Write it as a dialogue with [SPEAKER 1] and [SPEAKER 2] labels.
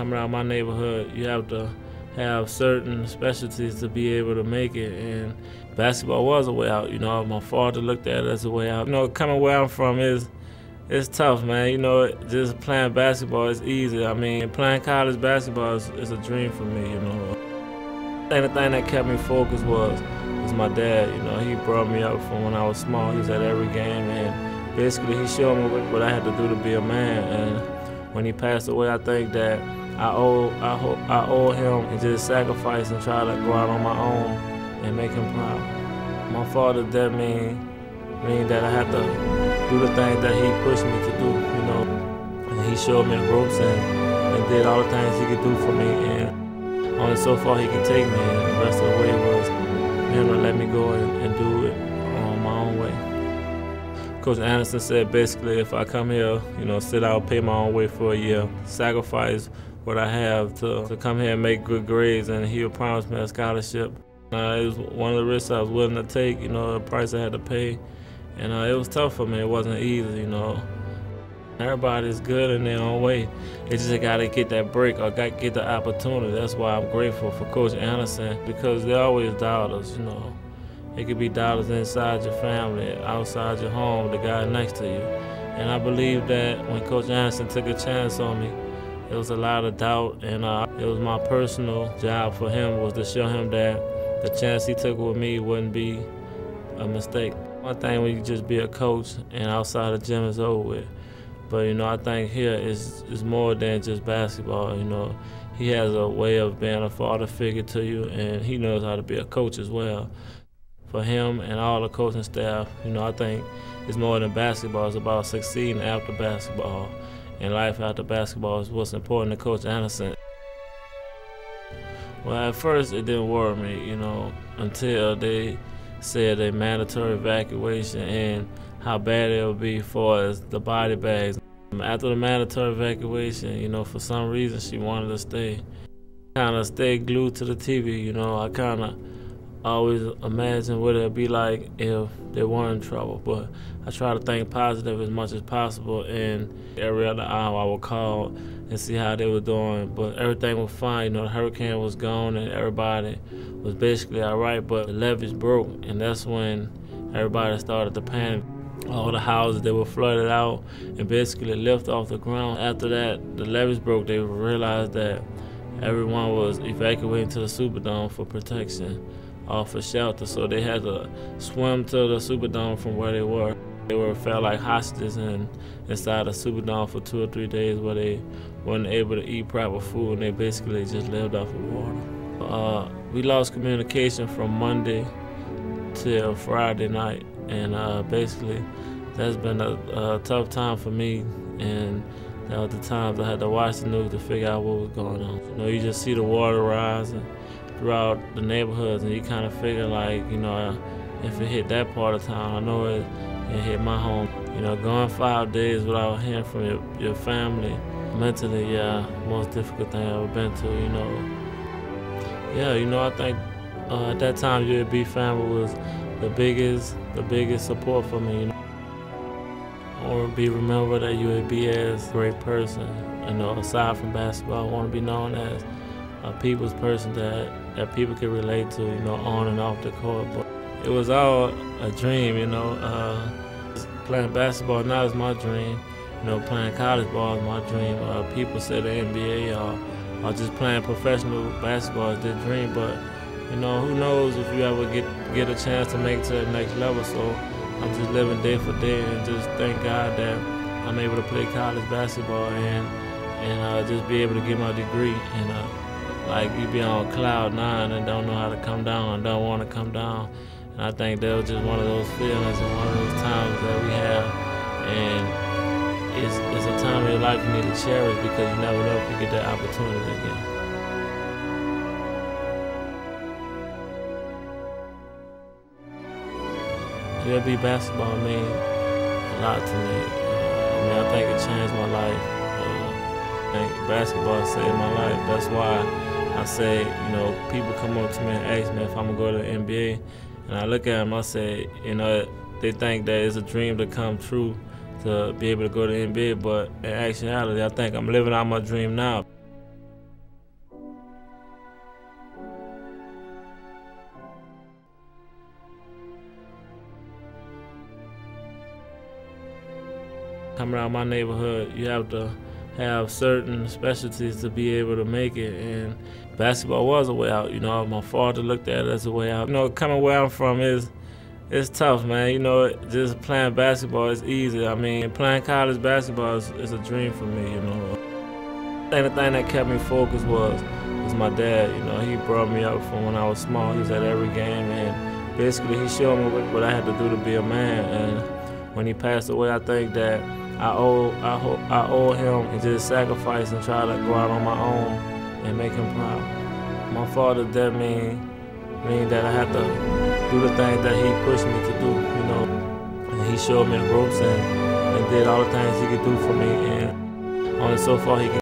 [SPEAKER 1] coming out of my neighborhood, you have to have certain specialties to be able to make it, and basketball was a way out. You know, my father looked at it as a way out. You know, coming where I'm from it's tough, man. You know, just playing basketball is easy. I mean, playing college basketball is a dream for me, you know. And the thing that kept me focused was my dad. You know, he brought me up from when I was small. He was at every game, and basically he showed me what I had to do to be a man. And when he passed away, I think that I owe him and just sacrifice and try to go out on my own and make him proud. My father did mean that I had to do the things that he pushed me to do, you know. And he showed me the ropes and did all the things he could do for me, and only so far he could take me, and the rest of the way was him to let me go and do it on my own way. Coach Anderson said basically if I come here, you know, sit out, pay my own way for a year, sacrifice what I have to come here and make good grades, and he'll promise me a scholarship. It was one of the risks I was willing to take, you know, the price I had to pay. And it was tough for me. It wasn't easy, you know. Everybody's good in their own way. They just got to get that break or get the opportunity. That's why I'm grateful for Coach Anderson, because they're always doubters, you know. It could be doubters inside your family, outside your home, the guy next to you. And I believe that when Coach Anderson took a chance on me, it was a lot of doubt, and it was my personal job for him was to show him that the chance he took with me wouldn't be a mistake. One thing when you just be a coach and outside the gym is over with. But, you know, I think here is more than just basketball, you know. He has a way of being a father figure to you, and he knows how to be a coach as well. For him and all the coaching staff, you know, I think it's more than basketball. It's about succeeding after basketball. And life after basketball is what's important to Coach Anderson. Well, at first it didn't worry me, you know, until they said a mandatory evacuation and how bad it would be as far as the body bags. After the mandatory evacuation, you know, for some reason she wanted to stay. Kind of stayed glued to the TV, you know. I kind of always imagine what it'd be like if they weren't in trouble, but I try to think positive as much as possible, and every other hour I would call and see how they were doing, but everything was fine. You know, the hurricane was gone and everybody was basically all right, but the levees broke, and that's when everybody started to panic. All the houses, they were flooded out and basically lifted off the ground. After that, the levees broke, they realized that everyone was evacuating to the Superdome for protection or for shelter, so they had to swim to the Superdome from where they were. They felt like hostages inside the Superdome for 2 or 3 days where they weren't able to eat proper food, and they basically just lived off of water. We lost communication from Monday till Friday night, and basically that's been a tough time for me, and that was the times I had to watch the news to figure out what was going on. You know, you just see the water rising throughout the neighborhoods, and you kind of figure like, you know, if it hit that part of town, I know it hit my home. You know, going 5 days without hearing from your family, mentally, yeah, most difficult thing I've ever been to, you know. Yeah, you know, I think at that time UAB family was the biggest support for me, you know. I want to be remembered at UAB as a great person. You know, aside from basketball, I want to be known as a people's person that people can relate to, you know, on and off the court. But it was all a dream, you know. Playing basketball now is my dream. You know, playing college ball is my dream. People say the NBA or just playing professional basketball is their dream, but you know, who knows if you ever get a chance to make it to the next level. So I'm just living day for day and just thank God that I'm able to play college basketball and just be able to get my degree. And like you be on cloud 9 and don't know how to come down and don't want to come down. And I think that was just one of those feelings and one of those times that we have. And it's a time in your life you need to cherish because you never know if you get that opportunity again. UAB basketball means a lot to me. I think it changed my life. I think basketball saved my life. That's why I say, you know, people come up to me and ask me if I'm gonna go to the NBA, and I look at them, I say, you know, they think that it's a dream to come true to be able to go to the NBA, but in actuality, I think I'm living out my dream now. coming out of my neighborhood, you have to have certain specialties to be able to make it, and basketball was a way out. You know, my father looked at it as a way out. You know, coming where I'm from it's tough, man. You know, just playing basketball is easy. I mean, playing college basketball is a dream for me, you know. And the thing that kept me focused was my dad. You know, he brought me up from when I was small. He was at every game, and basically he showed me what I had to do to be a man. And when he passed away, I think that I owe him and just sacrifice and try to go out on my own and make him proud. My father did mean that I had to do the things that he pushed me to do, you know. And he showed me the ropes and did all the things he could do for me, and only so far he could